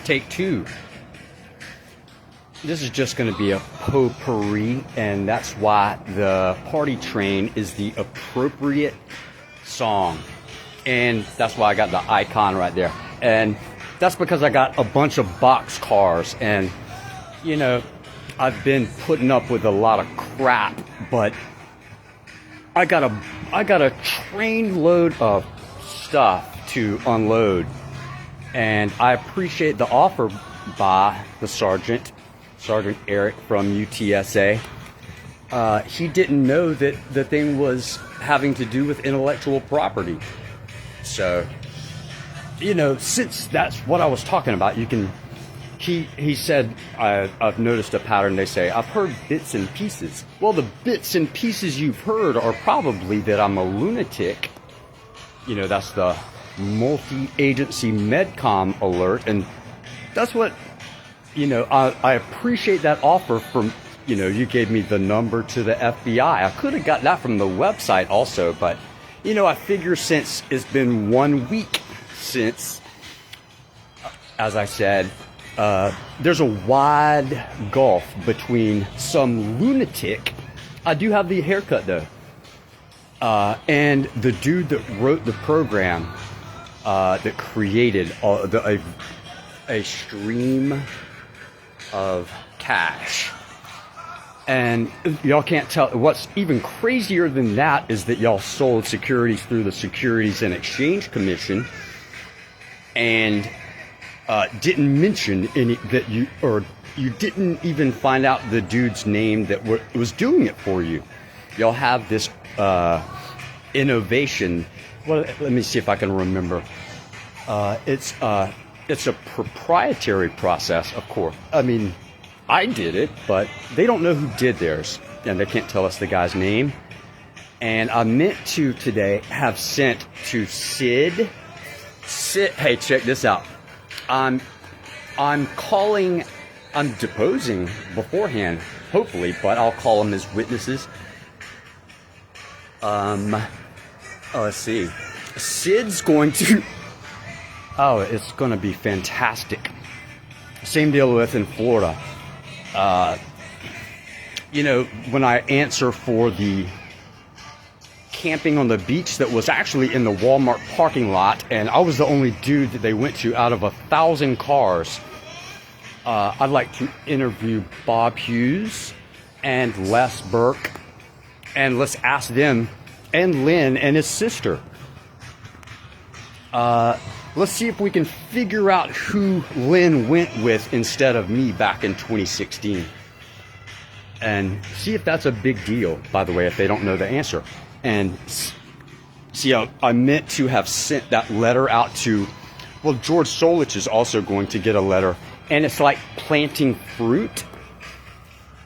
Take two. This is just going to be a potpourri, and that's why the Party Train is the appropriate song. And that's why I got the icon right there. And that's because I got a bunch of box cars, and you know, I've been putting up with a lot of crap, but I got a train load of stuff to unload. And I appreciate the offer by the Sergeant Eric from UTSA. He didn't know that the thing was having to do with intellectual property. So, you know, since that's what I was talking about, you can, he said, I've noticed a pattern. They say, I've heard bits and pieces. Well, the bits and pieces you've heard are probably that I'm a lunatic. You know, that's the multi-agency MedCom alert. And that's what, you know, I appreciate that offer from, you know, you gave me the number to the FBI. I could have got that from the website also, but, you know, I figure since it's been 1 week since, as I said, there's a wide gulf between some lunatic. I do have the haircut though. And the dude that wrote the program, that created a stream of cash. And y'all can't tell. What's even crazier than that is that y'all sold securities through the Securities and Exchange Commission, and didn't mention any that you didn't even find out the dude's name that was doing it for you. Y'all have this innovation. Well, let me see if I can remember. It's a proprietary process, of course. I mean, I did it, but they don't know who did theirs, and they can't tell us the guy's name. And I meant to today have sent to Sid. Hey, check this out. I'm deposing beforehand, hopefully, but I'll call them as witnesses. Let's see. Sid's going to. Oh, it's going to be fantastic. Same deal with in Florida. You know, when I answer for the camping on the beach that was actually in the Walmart parking lot, and I was the only dude that they went to out of 1,000 cars, I'd like to interview Bob Hughes and Les Burke, and let's ask them, and Lynn and his sister. Let's see if we can figure out who Lynn went with instead of me back in 2016. And see if that's a big deal, by the way, if they don't know the answer. And see, I meant to have sent that letter out to, well, George Solich is also going to get a letter. And it's like planting fruit.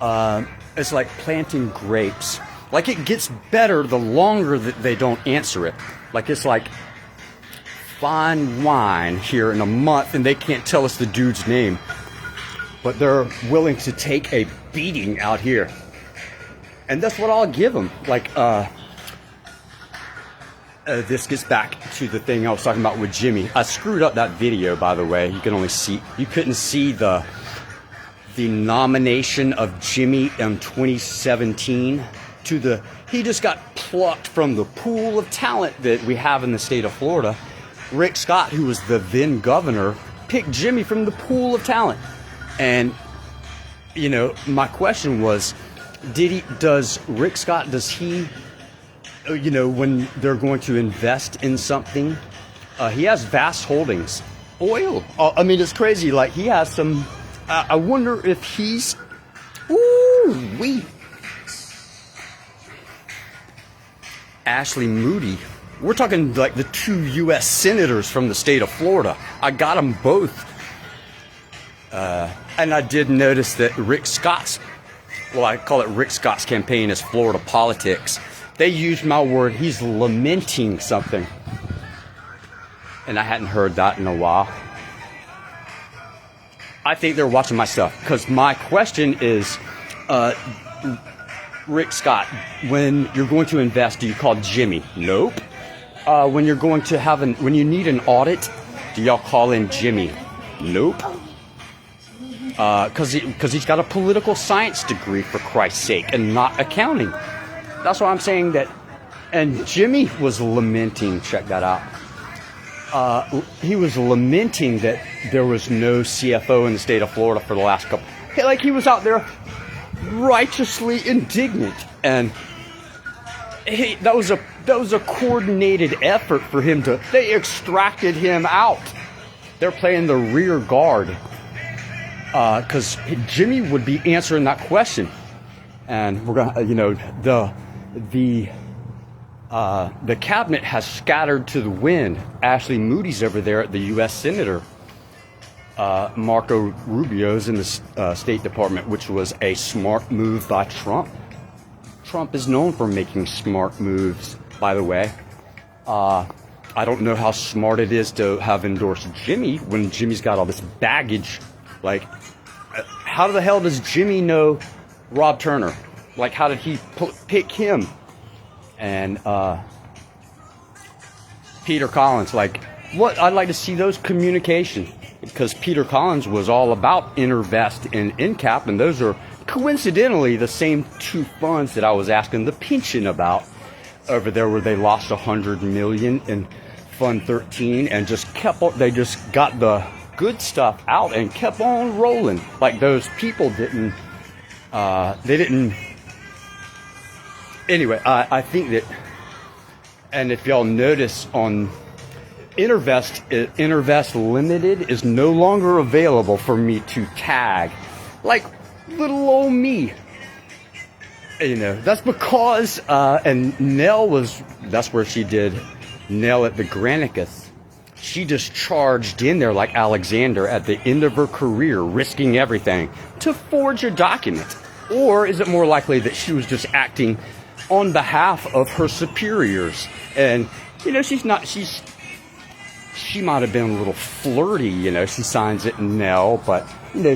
It's like planting grapes. Like it gets better the longer that they don't answer it. Like it's like fine wine here in a month, and they can't tell us the dude's name, but they're willing to take a beating out here, and that's what I'll give them. Like, this gets back to the thing I was talking about with Jimmy. I screwed up that video, by the way. You couldn't see the nomination of Jimmy in 2017 he just got plucked from the pool of talent that we have in the state of Florida. Rick Scott, who was the then governor, picked Jimmy from the pool of talent. And, you know, my question was, does Rick Scott, you know, when they're going to invest in something, he has vast holdings. Oil. I mean, it's crazy. Like, he has some, I wonder if he's, Ashley Moody. We're talking like the 2 U.S. senators from the state of Florida. I got them both. And I did notice that Rick Scott's, well, I call it Rick Scott's campaign as Florida politics. They used my word, he's lamenting something. And I hadn't heard that in a while. I think they're watching my stuff, because my question is, Rick Scott, when you're going to invest, do you call Jimmy? Nope. When you're going to when you need an audit, do y'all call in Jimmy? Nope. because he's got a political science degree, for Christ's sake, and not accounting. That's why I'm saying that. And Jimmy was lamenting, check that out. He was lamenting that there was no CFO in the state of Florida for the last couple. Like, he was out there righteously indignant, and that was a coordinated effort for him to. They extracted him out. They're playing the rear guard because Jimmy would be answering that question, and we're gonna, the cabinet has scattered to the wind. Ashley Moody's over there at the U.S. Senator. Marco Rubio's in the State Department, which was a smart move by Trump. Trump is known for making smart moves, by the way. I don't know how smart it is to have endorsed Jimmy when Jimmy's got all this baggage. Like, how the hell does Jimmy know Rob Turner? Like, how did he pick him? And Peter Collins, like, what? I'd like to see those communications, because Peter Collins was all about Intervest and NCAP, and those are coincidentally the same two funds that I was asking the pension about over there, where they lost $100 million in Fund 13 and just they just got the good stuff out and kept on rolling. Like, those people didn't, anyway, I think that, and if y'all notice on Intervest Limited is no longer available for me to tag. Like, little old me. That's because, and Nell that's where she did Nell at the Granicus. She just charged in there like Alexander at the end of her career, risking everything to forge a document. Or is it more likely that she was just acting on behalf of her superiors? And, she might have been a little flirty, she signs it in Nell, but,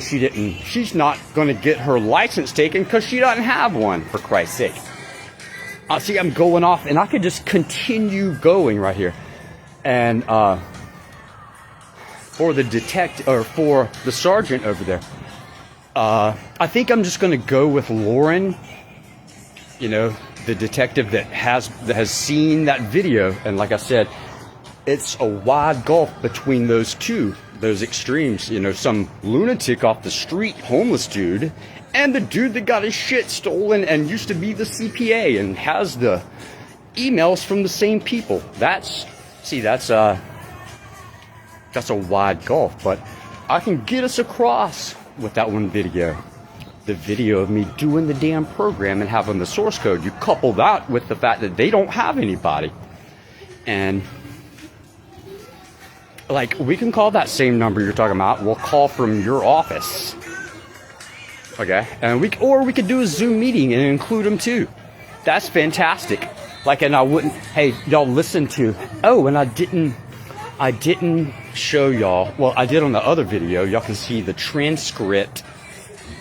she's not going to get her license taken because she doesn't have one, for Christ's sake. See, I'm going off, and I could just continue going right here. And, for the sergeant over there, I think I'm just going to go with Lauren, the detective that has seen that video. And like I said, it's a wide gulf between those extremes. Some lunatic off the street, homeless dude, and the dude that got his shit stolen and used to be the CPA and has the emails from the same people. That's a wide gulf, but I can get us across with that one video. The video of me doing the damn program and having the source code. You couple that with the fact that they don't have anybody. And, like, we can call that same number you're talking about. We'll call from your office. Okay? And we could do a Zoom meeting and include them too. That's fantastic. Like, and I wouldn't, hey, y'all listen to, and I didn't show y'all, well, I did on the other video. Y'all can see the transcript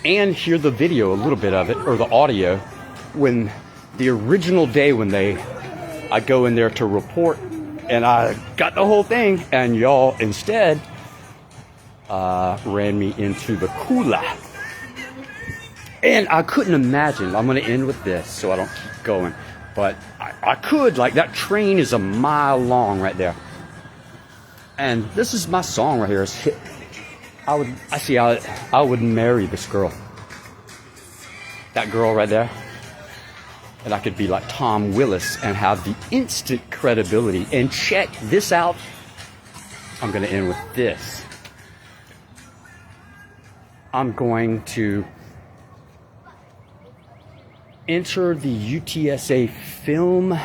and hear the video, a little bit of it, or the audio, when the original day when I go in there to report, and I got the whole thing, and y'all instead ran me into the cooler. And I couldn't imagine, I'm going to end with this so I don't keep going, but I could, like, that train is a mile long right there. And this is my song right here. I would marry this girl. That girl right there. And I could be like Tom Willis and have the instant credibility. And check this out. I'm going to end with this. I'm going to enter the UTSA film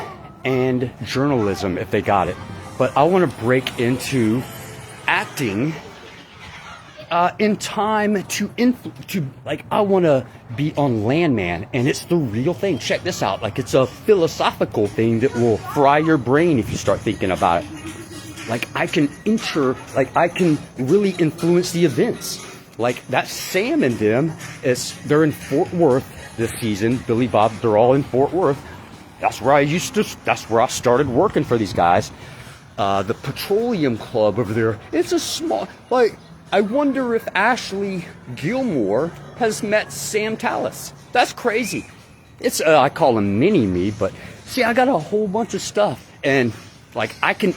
and journalism if they got it. But I want to break into acting in time to I want to be on Landman, and it's the real thing. Check this out. Like, it's a philosophical thing that will fry your brain if you start thinking about it. Like, I can really influence the events. Like, that Sam and them, they're in Fort Worth this season. Billy Bob, they're all in Fort Worth. That's where I started working for these guys. The Petroleum Club over there, it's a small, like, I wonder if Ashley Gilmore has met Sam Tallis. That's crazy. It's I call him mini me, but see, I got a whole bunch of stuff, and like I can,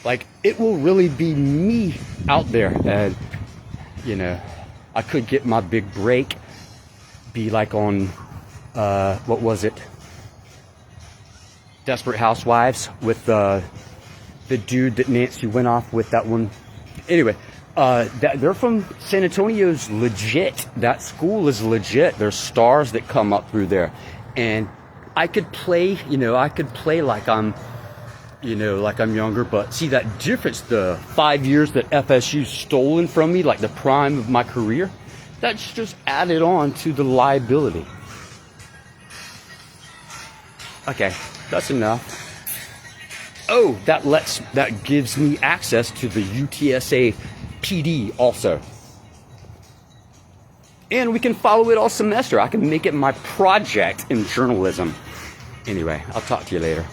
like it will really be me out there, and you know, I could get my big break, be like on, what was it? Desperate Housewives with the dude that Nancy went off with, that one. Anyway, they're from San Antonio's legit. That school is legit. There's stars that come up through there. And I could play, like I'm younger, but see that difference, the 5 years that FSU's stolen from me, like the prime of my career, that's just added on to the liability. Okay, that's enough. Oh, that gives me access to the UTSA PD also. And we can follow it all semester. I can make it my project in journalism. Anyway, I'll talk to you later.